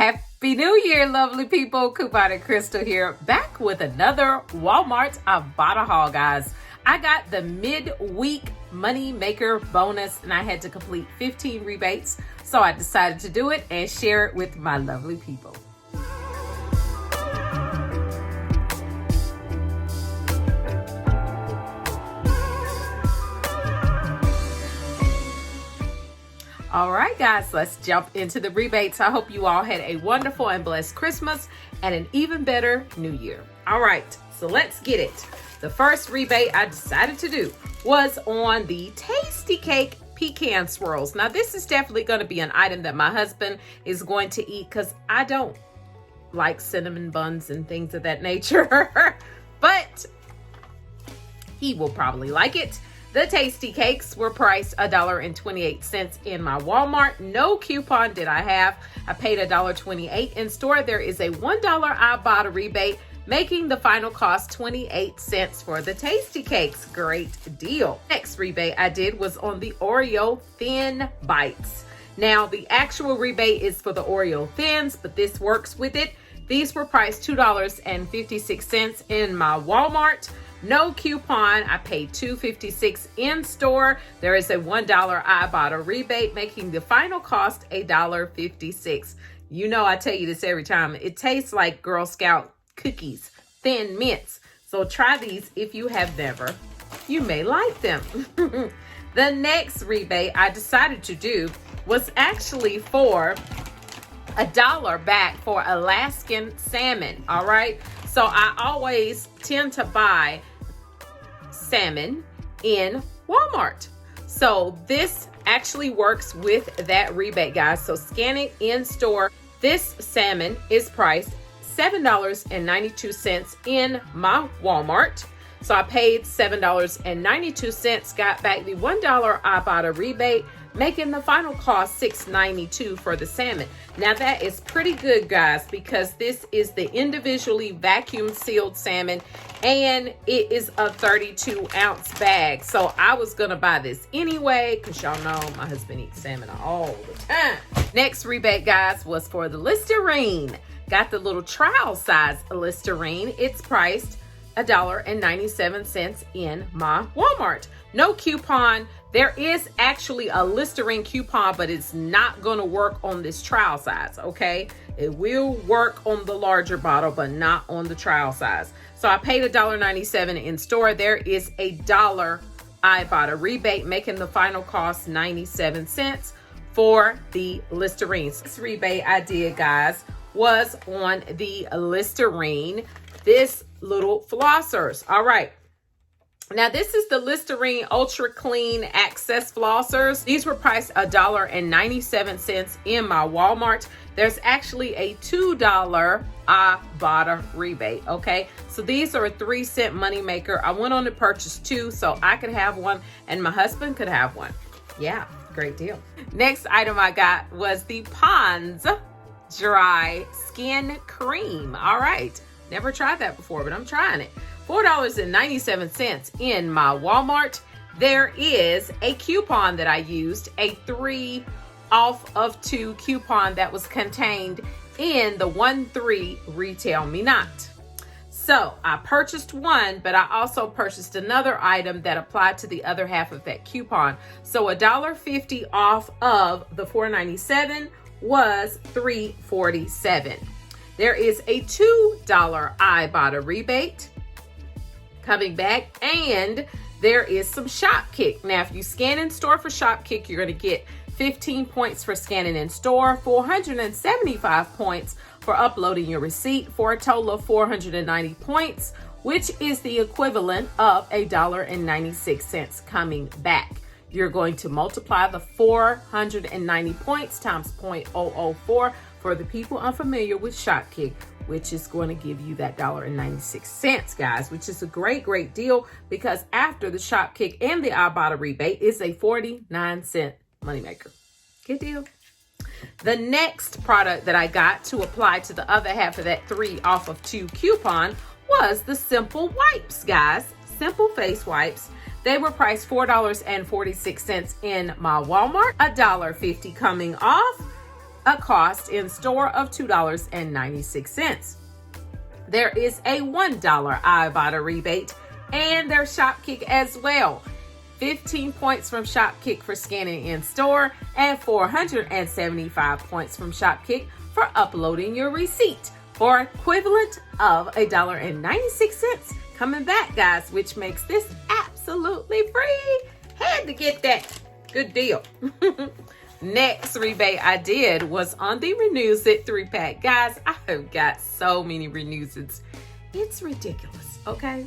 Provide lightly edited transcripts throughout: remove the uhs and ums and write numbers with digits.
Happy New Year, lovely people. Coupon and Crystle here, back with another Walmart Ibotta haul, guys. I got the mid-week money maker bonus and I had to complete 15 rebates. So I decided to do it and share it with my lovely people. All right, guys, let's jump into the rebates. I hope you all had a wonderful and blessed Christmas and an even better New Year. All right, so let's get it. The first rebate I decided to do was on the Tastykake pecan swirls. Now, this is definitely going to be an item that my husband is going to eat because I don't like cinnamon buns and things of that nature, but he will probably like it. The Tastykakes were priced $1.28 in my Walmart. No coupon did I have. I paid $1.28 in store. There is a $1 Ibotta rebate, making the final cost 28 cents for the Tastykakes. Great deal. Next rebate I did was on the Oreo Thin Bites. Now, the actual rebate is for the Oreo Thins, but this works with it. These were priced $2.56 in my Walmart. No coupon. I paid $2.56 in store. There is a $1 Ibotta rebate, making the final cost $1.56. You know I tell you this every time. It tastes like Girl Scout cookies, Thin Mints. So try these if you have never. You may like them. The next rebate I decided to do was actually for $1 back for Alaskan salmon. All right. So I always tend to buy salmon in Walmart. So this actually works with that rebate, guys. So scan it in store. This salmon is priced $7.92 in my Walmart. So I paid $7.92, got back the $1 Ibotta rebate, making the final cost $6.92 for the salmon. Now that is pretty good, guys, because this is the individually vacuum sealed salmon and it is a 32-ounce bag. So I was gonna buy this anyway because y'all know my husband eats salmon all the time. Next rebate, guys, was for the Listerine. Got the little trial size Listerine. It's priced $1.97 in my Walmart. No coupon. There is actually a Listerine coupon, but it's not going to work on this trial size, okay? It will work on the larger bottle, but not on the trial size. So I paid $1.97 in store. There is a $1 Ibotta rebate, making the final cost 97 cents for the Listerine. This rebate I did, guys, was on the Listerine, this little flossers. All right. Now, this is the Listerine Ultra Clean Access Flossers. These were priced $1.97 in my Walmart. There's actually a $2 Ibotta rebate, okay? So these are a 3-cent moneymaker. I went on to purchase 2 so I could have one and my husband could have one. Yeah, great deal. Next item I got was the Pond's Dry Skin Cream. All right, never tried that before, but I'm trying it. $4.97 in my Walmart. There is a coupon that I used, a 3 off of 2 coupon that was contained in the 1-3 Retail Me Not. So I purchased one, but I also purchased another item that applied to the other half of that coupon. So $1.50 off of the $4.97 was $3.47. There is a $2 Ibotta rebate coming back, and there is some Shopkick. Now, if you scan in store for Shopkick, you're going to get 15 points for scanning in store, 475 points for uploading your receipt, for a total of 490 points, which is the equivalent of $1.96 coming back. You're going to multiply the 490 points times 0.004 for the people unfamiliar with Shopkick, which is going to give you that $1.96, guys, which is a great, great deal because after the Shopkick and the Ibotta rebate is a 49-cent moneymaker. Good deal. The next product that I got to apply to the other half of that 3 off of 2 coupon was the Simple Wipes, guys. Simple face wipes. They were priced $4.46 in my Walmart, $1.50 coming off a cost in store of $2.96. There is a $1 Ibotta rebate and their Shopkick as well. 15 points from Shopkick for scanning in store and 475 points from Shopkick for uploading your receipt for equivalent of $1.96 coming back, guys, which makes this absolutely free. Had to get that. Good deal. Next rebate I did was on the Renews It 3-pack. Guys, I have got so many Renews It's. It's ridiculous, okay?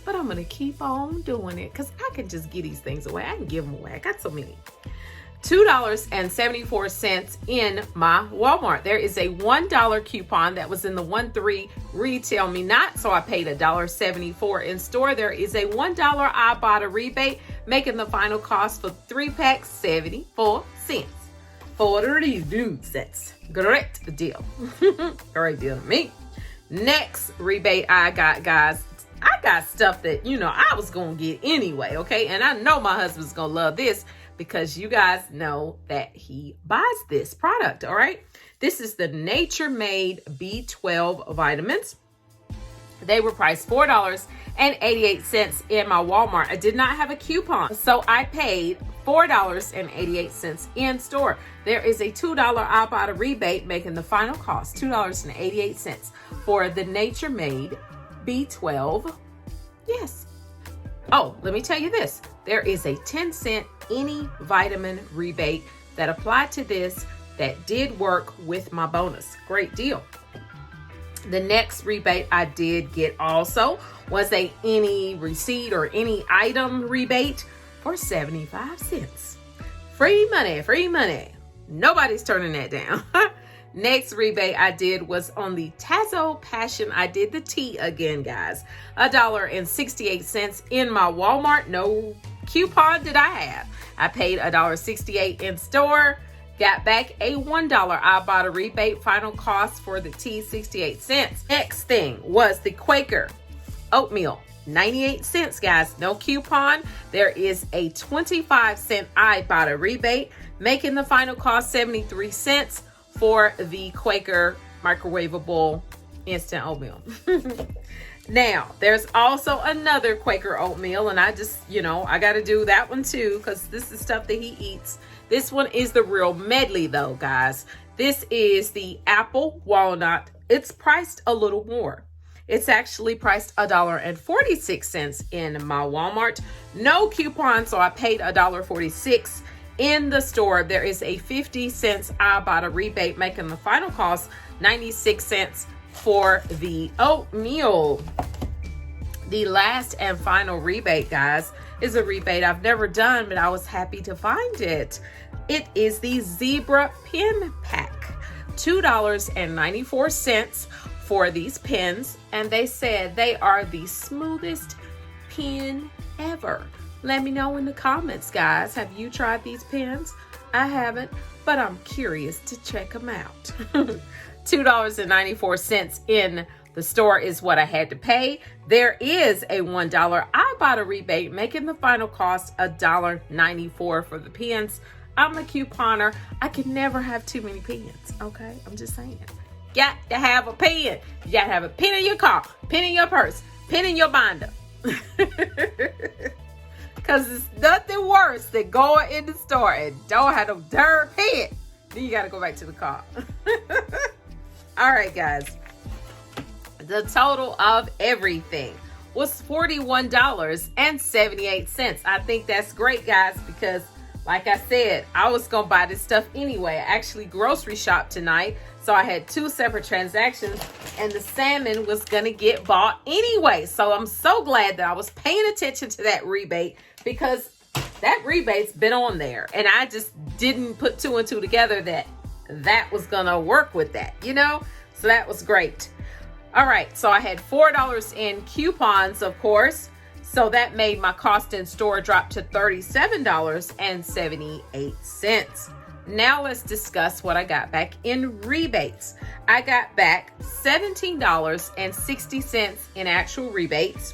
But I'm going to keep on doing it because I can just give these things away. I can give them away. I got so many. $2.74 in my Walmart. There is a $1 coupon that was in the 1-3 Retail Me Not, so I paid $1.74 in store. There is a $1 Ibotta rebate, making the final cost for 3 packs 74 cents. For $40. Great deal. Great deal to me. Next rebate I got, guys. I got stuff that, I was going to get anyway, okay? And I know my husband's going to love this because you guys know that he buys this product, all right? This is the Nature Made B12 vitamins. They were priced $4.88 in my Walmart. I did not have a coupon, so I paid $4.88 in store. There is a $2 Ibotta rebate, making the final cost $2.88 for the Nature Made B12. Yes. Oh, let me tell you this. There is a 10-cent any vitamin rebate that applied to this that did work with my bonus. Great deal. The next rebate I did get also was a any receipt or any item rebate for 75 cents. Free money, free money. Nobody's turning that down. Next rebate I did was on the Tazo Passion. I did the tea again, guys. $1.68 in my Walmart. No coupon did I have. I paid $1.68 in store. Got back a $1 Ibotta rebate. Final cost for the tea, 68 cents. Next thing was the Quaker oatmeal. 98 cents, guys. No coupon. There is a 25-cent Ibotta rebate, making the final cost 73 cents for the Quaker microwavable instant oatmeal. Now, there's also another Quaker oatmeal, and I just, I got to do that one too because this is stuff that he eats. This one is the real medley though, guys. This is the apple walnut. It's priced a little more. It's actually priced $1.46 in my Walmart. No coupon, so I paid $1.46 in the store. There is a 50 cents Ibotta rebate, making the final cost 96 cents for the oatmeal. The last and final rebate, guys, is a rebate I've never done, but I was happy to find it. It is the Zebra Pen Pack. $2.94 for these pens, and they said they are the smoothest pen ever. Let me know in the comments, guys. Have you tried these pens? I haven't, but I'm curious to check them out. $2.94 in the store is what I had to pay. There is a $1 Ibotta rebate, making the final cost $1.94 for the pens. I'm a couponer. I can never have too many pens, okay? I'm just saying. Got to have a pen. You got to have a pen in your car, pen in your purse, pen in your binder. Because it's nothing worse than going in the store and don't have no darn pen. Then you got to go back to the car. All right, guys. The total of everything was $41.78. I think that's great, guys, because like I said, I was going to buy this stuff anyway. I actually grocery shopped tonight, so I had 2 separate transactions, and the salmon was going to get bought anyway. So I'm so glad that I was paying attention to that rebate because that rebate's been on there, and I just didn't put 2 and 2 together that was going to work with that, So that was great. All right, so I had $4 in coupons, of course. So that made my cost in store drop to $37.78. Now let's discuss what I got back in rebates. I got back $17.60 in actual rebates.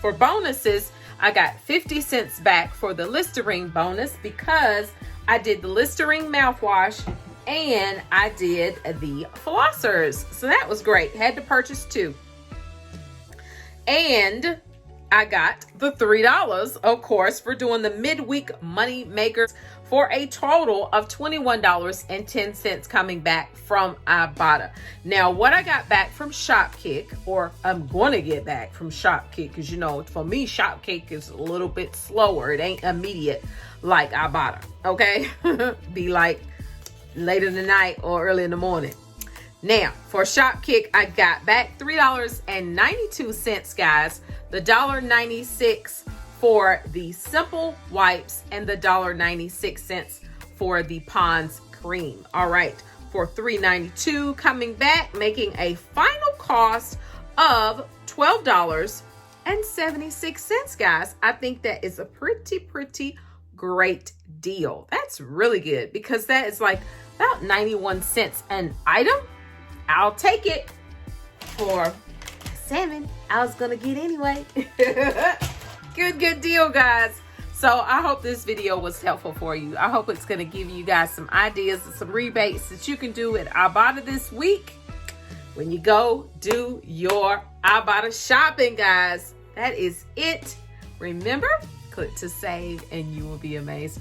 For bonuses, I got 50 cents back for the Listerine bonus because I did the Listerine mouthwash And I did the flossers. So that was great. Had to purchase 2. And I got the $3, of course, for doing the midweek money makers, for a total of $21.10 coming back from Ibotta. Now, what I got back from Shopkick, or I'm going to get back from Shopkick, because, you know, for me, Shopkick is a little bit slower. It ain't immediate like Ibotta, okay? Be like late in the night or early in the morning. Now, for Shopkick, I got back $3.92, guys. The $1.96 for the simple wipes and the $1.96 for the Pond's cream. All right, for $3.92 coming back, making a final cost of $12.76, guys. I think that is a pretty great deal. That's really good, because that is like about 91 cents an item. I'll take it for 7 I was gonna get anyway. Good deal, guys. So I hope this video was helpful for you. I hope it's gonna give you guys some ideas and some rebates that you can do at Ibotta this week when you go do your Ibotta shopping, guys. That is it. Remember, click to save and you will be amazed.